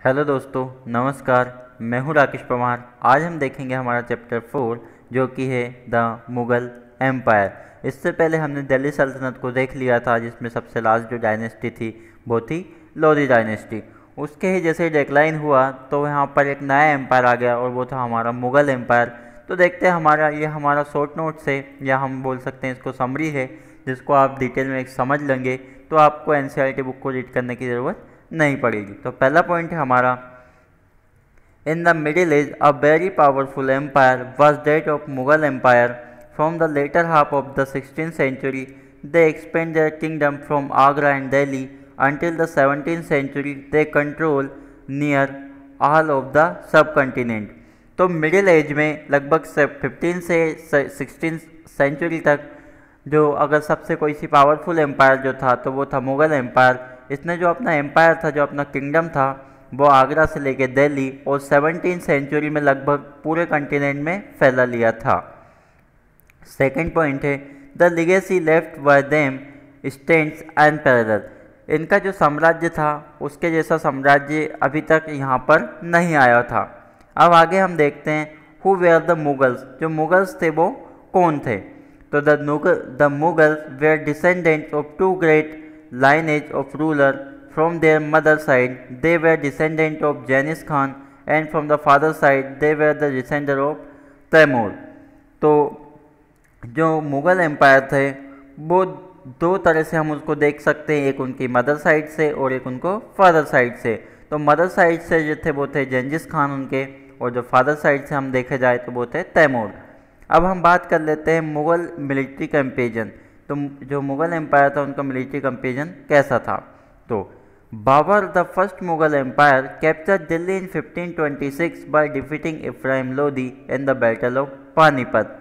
Hello दोस्तों, नमस्कार। मैं हूं राकेश परमार। आज हम देखेंगे हमारा चैप्टर 4 जो कि है द मुग़ल एम्पायर। इससे पहले हमने दिल्ली सल्तनत को देख लिया था, जिसमें सबसे लास्ट जो डायनेस्टी थी वो थी लोधी डायनेस्टी। उसके ही जैसे डिक्लाइन हुआ तो यहाँ पर एक नया एम्पायर आ गया और वो था हमारा मुग़ल एम्पायर। तो देखते हैं हमारा शॉर्ट नोट से, या हम बोल सकते हैं इसको समरी है, जिसको आप डिटेल में समझ लेंगे तो आपको एनसीईआरटी बुक को रीड करने की ज़रूरत नहीं पड़ेगी। तो पहला पॉइंट है हमारा, in the middle age a very powerful empire was that of Mughal empire. From the latter half of the 16th century they expand their kingdom from Agra and Delhi until the 17th century they control near all of the subcontinent। तो middle age में लगभग 15 से 16 century तक जो अगर सबसे कोई सी powerful empire जो था तो वो था मुग़ल एम्पायर। इसने जो अपना एम्पायर था, जो अपना किंगडम था, वो आगरा से लेके दिल्ली और 17th सेंचुरी में लगभग पूरे कंटिनेंट में फैला लिया था। सेकेंड पॉइंट है, the legacy left by them stands unparalleled. इनका जो साम्राज्य था उसके जैसा साम्राज्य अभी तक यहाँ पर नहीं आया था। अब आगे हम देखते हैं हु वेयर द मुगल्स। जो मुगल्स थे वो कौन थे? तो the Mughals were descendants of two great lineage of ruler from their mother side they were descendant of Genghis Khan and from the father side they were the descendant of Taimur। तो जो Mughal empire थे वो दो तरह से हम उसको देख सकते हैं, एक उनकी मदर साइड से और एक उनको फादर साइड से। तो मदर साइड से जो थे वो थे जंजिस खान उनके, और जो फादर साइड से हम देखे जाए तो वो थे तैमूर। अब हम बात कर लेते हैं मुग़ल मिलिट्री कैंपेजन। तो जो मुग़ल एम्पायर था उनका मिलिट्री कैंपेजन कैसा था? तो Babur the first Mughal empire capture Delhi in 1526 by defeating Ibrahim Lodi in the battle of Panipat.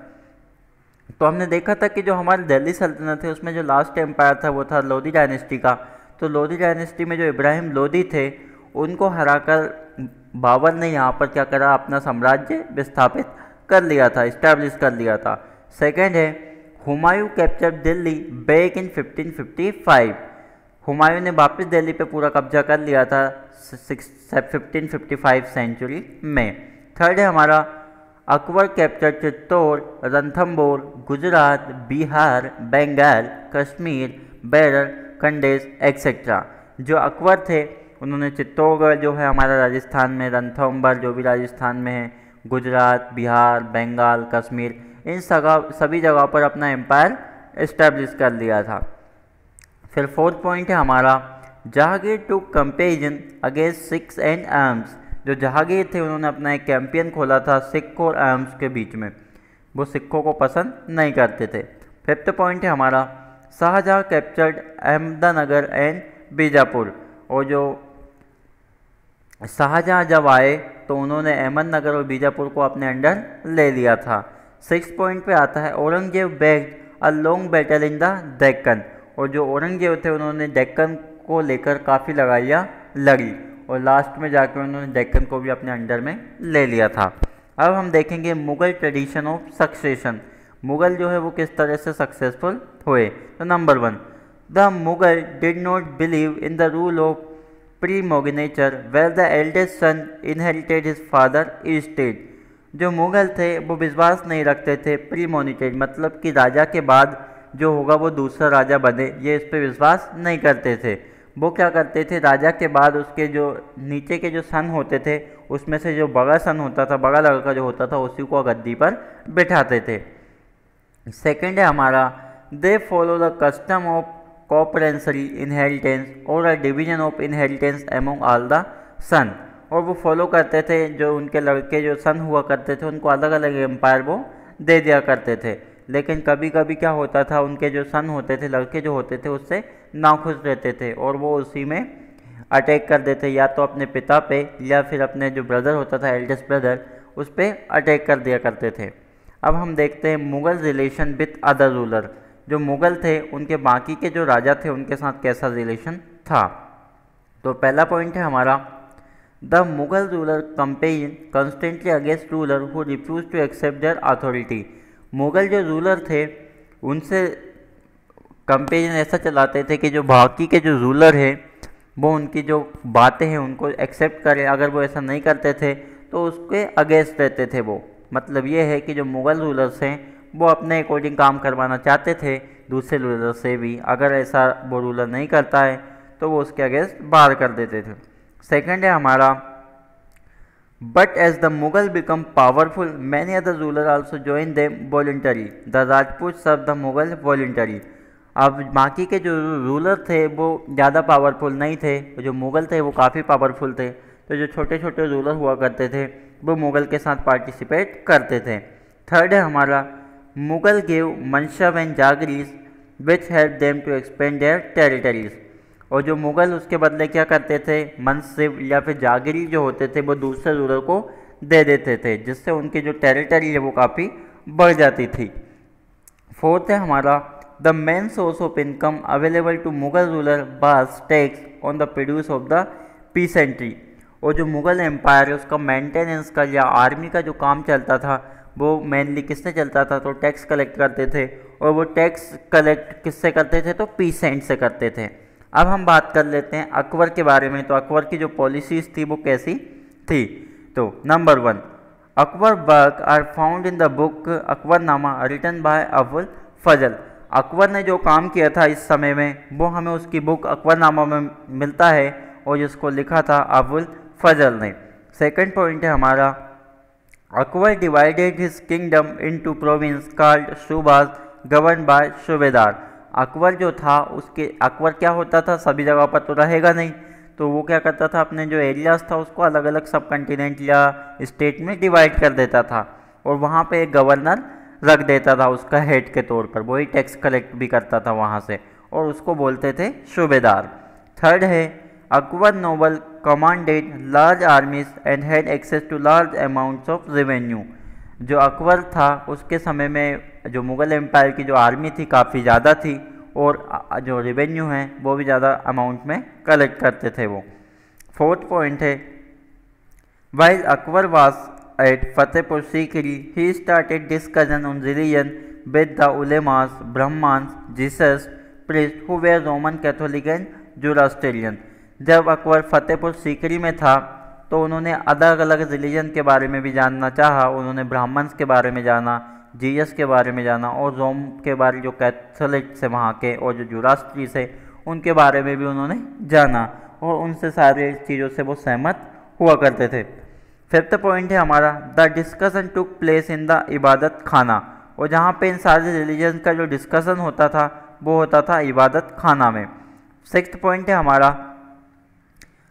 तो हमने देखा था कि जो हमारी दिल्ली सल्तनत है उसमें जो लास्ट एम्पायर था वो था लोधी डायनेस्टी का। तो लोधी डायनेस्टी में जो इब्राहिम लोदी थे उनको हराकर बाबर ने यहाँ पर क्या करा, अपना साम्राज्य विस्थापित कर लिया था, इस्टेब्लिश कर लिया था। सेकेंड है Humayun capture Delhi back in 1555। Humayun ने वापस दिल्ली पे पूरा कब्जा कर लिया था 1555 सेंचुरी में। थर्ड है हमारा अकबर कैप्चर चित्तौड़, रणथंबोर, गुजरात, बिहार, बंगाल, कश्मीर, बेरर, खंडेश एक्सेट्रा। जो अकबर थे उन्होंने चित्तौड़गढ़ जो है हमारा राजस्थान में, रणथंबोर जो भी राजस्थान में है, गुजरात, बिहार, बंगाल, कश्मीर, इन सभी जगहों पर अपना एम्पायर इस्टेब्लिश कर लिया था। फिर फोर्थ पॉइंट है हमारा Jahangir to comparison against Sikhs and arms. जो जहांगीर थे उन्होंने अपना एक कैंपेन खोला था सिख और आर्म्स के बीच में, वो सिखों को पसंद नहीं करते थे। फिफ्थ पॉइंट है हमारा शाहजहां कैप्चर्ड अहमदनगर एंड बीजापुर। और जो शाहजहां जब आए तो उन्होंने अहमदनगर और बीजापुर को अपने अंडर ले लिया था। सिक्स पॉइंट पे आता है Aurangzeb bagged a long battle in the Deccan. और जो औरंगजेब थे उन्होंने डेक्कन को लेकर काफ़ी लड़ाइयाँ लड़ी और लास्ट में जाकर उन्होंने डेक्कन को भी अपने अंडर में ले लिया था। अब हम देखेंगे Mughal tradition of succession. Mughal जो है वो किस तरह से सक्सेसफुल हुए। तो number 1, the Mughal did not believe in the rule of primogeniture where the eldest son inherited his father estate. जो मुग़ल थे वो विश्वास नहीं रखते थे प्रीमोनिटेड, मतलब कि राजा के बाद जो होगा वो दूसरा राजा बने, ये इस पर विश्वास नहीं करते थे। वो क्या करते थे, राजा के बाद उसके जो नीचे के जो सन होते थे उसमें से जो बड़ा सन होता था, बड़ा लड़का जो होता था, उसी को गद्दी पर बिठाते थे। सेकेंड है हमारा they follow the custom of coparcenary inheritance और a division of inheritance among all the son. और वो फॉलो करते थे, जो उनके लड़के जो सन हुआ करते थे उनको अलग अलग एम्पायर वो दे दिया करते थे। लेकिन कभी कभी क्या होता था, उनके जो सन होते थे, लड़के जो होते थे, उससे नाखुश रहते थे और वो उसी में अटैक कर देते, या तो अपने पिता पे या फिर अपने जो ब्रदर होता था, एल्डेस्ट ब्रदर, उस पर अटैक कर दिया करते थे। अब हम देखते हैं Mughal relation with other ruler. जो मुग़ल थे उनके बाकी के जो राजा थे उनके साथ कैसा रिलेशन था। तो पहला पॉइंट है हमारा the Mughal ruler campaign constantly against ruler who refuse to accept their authority. Mughal जो रूलर थे उनसे कंपेरिजन ऐसा चलाते थे कि जो बाकी के जो रूलर है वो उनकी जो बातें हैं उनको एक्सेप्ट करें। अगर वो ऐसा नहीं करते थे तो उसके अगेंस्ट रहते थे वो। मतलब ये है कि जो मुग़ल रूलर्स हैं वो अपने अकॉर्डिंग काम करवाना चाहते थे दूसरे रूलर से भी। अगर ऐसा वो रूलर नहीं करता है तो वो उसके अगेंस्ट बाहर कर देते थे। सेकंड है हमारा, but as the Mughal become powerful many other ruler also join them voluntary the Rajput serve the Mughal voluntary. अब बाकी के जो रूलर थे वो ज़्यादा पावरफुल नहीं थे, जो मुग़ल थे वो काफ़ी पावरफुल थे, तो जो छोटे छोटे रूलर हुआ करते थे वो मुग़ल के साथ पार्टिसिपेट करते थे। थर्ड है हमारा, Mughal gave mansab and jagirs which help them to expand their territories. और जो मुग़ल उसके बदले क्या करते थे, मनसिब या फिर जागीरी जो होते थे वो दूसरे रूलर को दे देते थे, जिससे उनकी जो टेरिटरी है वो काफ़ी बढ़ जाती थी। फोर्थ है हमारा, the main source of income available to Mughal ruler was tax on the produce of the peasantry. और जो मुग़ल एम्पायर है उसका मेंटेनेंस का या आर्मी का जो काम चलता था वो मेनली किससे चलता था, तो टैक्स कलेक्ट करते थे। और वो टैक्स कलेक्ट किससे करते थे, तो पीसेंट से करते थे। अब हम बात कर लेते हैं अकबर के बारे में। तो अकबर की जो पॉलिसीज़ थी वो कैसी थी। तो number 1, Akbar work are found in the book Akbarnama written by Abul Fazl. Akbar ने जो काम किया था इस समय में वो हमें उसकी बुक अकबरनामा में मिलता है और जिसको लिखा था अबुल फजल ने। सेकंड पॉइंट है हमारा, Akbar divided his kingdom into province called subahs govern by subedar. Akbar जो था उसके अकबर क्या होता था, सभी जगह पर तो रहेगा नहीं, तो वो क्या करता था अपने जो एरियाज़ था उसको अलग अलग सब कंटिनेंट या स्टेट में डिवाइड कर देता था और वहाँ पे एक गवर्नर रख देता था उसका हेड के तौर पर। वही टैक्स कलेक्ट भी करता था वहाँ से और उसको बोलते थे सूबेदार। थर्ड है, Akbar noble commanded large armies and had access to large amounts of revenue. जो अकबर था उसके समय में जो मुग़ल एम्पायर की जो आर्मी थी काफ़ी ज़्यादा थी और जो रेवेन्यू है वो भी ज़्यादा अमाउंट में कलेक्ट करते थे वो। फोर्थ पॉइंट है, while Akbar was at Fatehpur Sikri he started discussion on religion with the ulemas Brahmans Jesus priest who were Roman Catholic and Zoroastrian. जब अकबर फतेहपुर सीकरी में था तो उन्होंने अलग अलग रिलीजन के बारे में भी जानना चाहा। उन्होंने ब्राह्मण्स के बारे में जाना, जीसस के बारे में जाना और रोम के बारे जो कैथोलिक से वहाँ के और जो जोरास्ट्री से उनके बारे में भी उन्होंने जाना और उनसे सारे चीज़ों से वो सहमत हुआ करते थे। फिफ्थ पॉइंट है हमारा, the discussion took place in the इबादत खाना। और जहाँ पे इन सारे रिलीजन का जो डिस्कशन होता था वो होता था इबादत खाना में। सिक्स्थ पॉइंट है हमारा,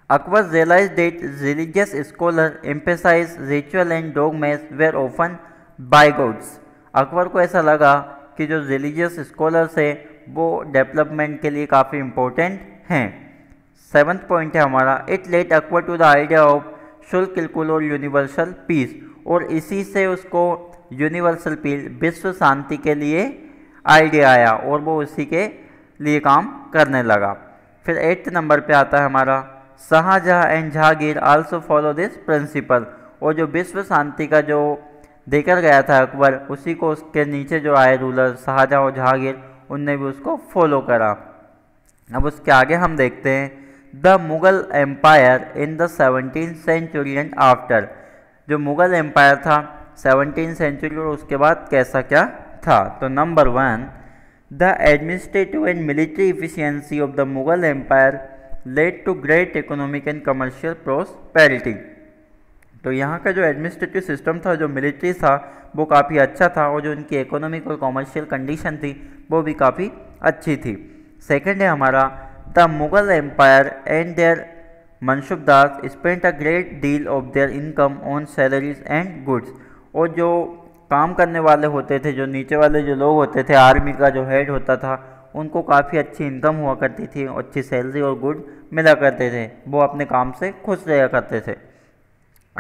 Akbar realise that religious scholar emphasise ritual and dogmas were often bigots. Akbar को ऐसा लगा कि जो रिलीजियस स्कॉलर्स है वो डेवलपमेंट के लिए काफ़ी इम्पोर्टेंट हैं। सेवन्थ पॉइंट है हमारा, it let Akbar to the idea of शुल्किल और यूनिवर्सल पीस। और इसी से उसको यूनिवर्सल पीस विश्व शांति के लिए आइडिया आया और वो उसी के लिए काम करने लगा। फिर 8th नंबर पे आता है हमारा, Shahjahan and Jahangir also follow this principle. और जो विश्व शांति का जो देकर गया था अकबर, उसी को उसके नीचे जो आए रूलर शाहजहाँ और जहांगीर उनने भी उसको फॉलो करा। अब उसके आगे हम देखते हैं the Mughal empire in the 17th century and after. जो मुग़ल एम्पायर था 17th सेंचुरी और उसके बाद कैसा क्या था। तो number 1, the administrative and military efficiency of the Mughal empire led to great economic and commercial prosperity. तो यहाँ का जो एडमिनिस्ट्रेटिव सिस्टम था, जो मिलिट्री था वो काफ़ी अच्छा था और जो उनकी इकोनॉमिक और कमर्शियल कंडीशन थी वो भी काफ़ी अच्छी थी। सेकंड है हमारा, the Mughal empire and their mansabdar spent a great deal of their income on salaries and goods. और जो काम करने वाले होते थे, जो नीचे वाले जो लोग होते थे, आर्मी का जो हेड होता था, उनको काफ़ी अच्छी इनकम हुआ करती थी, अच्छी सैलरी और गुड मिला करते थे, वो अपने काम से खुश रहा करते थे।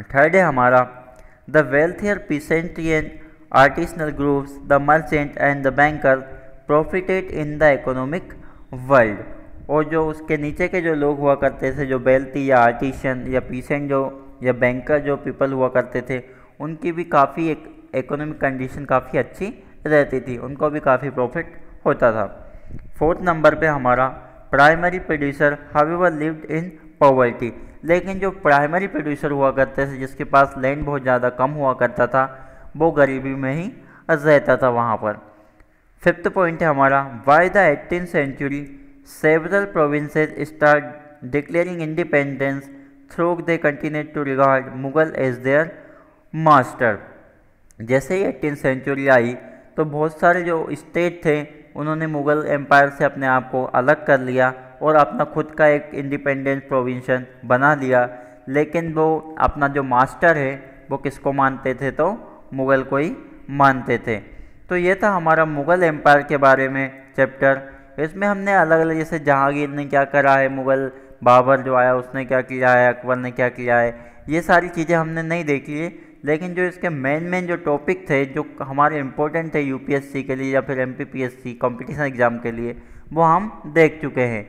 थर्ड है हमारा, the wealthier peasantry and artisanal groups the merchant and the banker profited in the economic world. और जो उसके नीचे के जो लोग हुआ करते थे, जो वेल्थी या आर्टिशन या पीसेंट जो या बैंकर जो पीपल हुआ करते थे, उनकी भी काफ़ी एक इकोनॉमिक कंडीशन काफ़ी अच्छी रहती थी, उनको भी काफ़ी प्रॉफिट होता था। फोर्थ नंबर पे हमारा, primary producer however lived in poverty. लेकिन जो प्राइमरी प्रोड्यूसर हुआ करते थे, जिसके पास लैंड बहुत ज़्यादा कम हुआ करता था, वो गरीबी में ही रहता था वहाँ पर। फिफ्थ पॉइंट है हमारा, by the 18th century several provinces start declaring independence though they continued to regard Mughal as their master. जैसे ही 18th सेंचुरी आई तो बहुत सारे जो स्टेट थे उन्होंने मुग़ल एम्पायर से अपने आप को अलग कर लिया और अपना खुद का एक इंडिपेंडेंट प्रोविंशन बना लिया। लेकिन वो अपना जो मास्टर है वो किसको मानते थे, तो मुग़ल को ही मानते थे। तो ये था हमारा मुग़ल एम्पायर के बारे में चैप्टर। इसमें हमने अलग अलग, जैसे जहांगीर ने क्या करा है, मुग़ल बाबर जो आया उसने क्या किया है, अकबर ने क्या किया है, ये सारी चीज़ें हमने नहीं देखी है। लेकिन जो इसके मेन जो टॉपिक थे जो हमारे इम्पोर्टेंट थे यूपीएससी के लिए या फिर एमपीपीएससी कंपटीशन एग्ज़ाम के लिए, वो हम देख चुके हैं।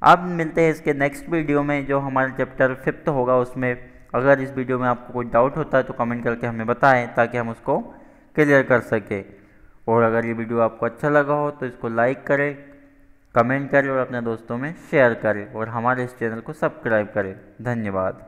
अब मिलते हैं इसके नेक्स्ट वीडियो में जो हमारा चैप्टर 5th होगा उसमें। अगर इस वीडियो में आपको कोई डाउट होता है तो कमेंट करके हमें बताएं ताकि हम उसको क्लियर कर सकें। और अगर ये वीडियो आपको अच्छा लगा हो तो इसको लाइक करें, कमेंट करें और अपने दोस्तों में शेयर करें और हमारे इस चैनल को सब्सक्राइब करें। धन्यवाद।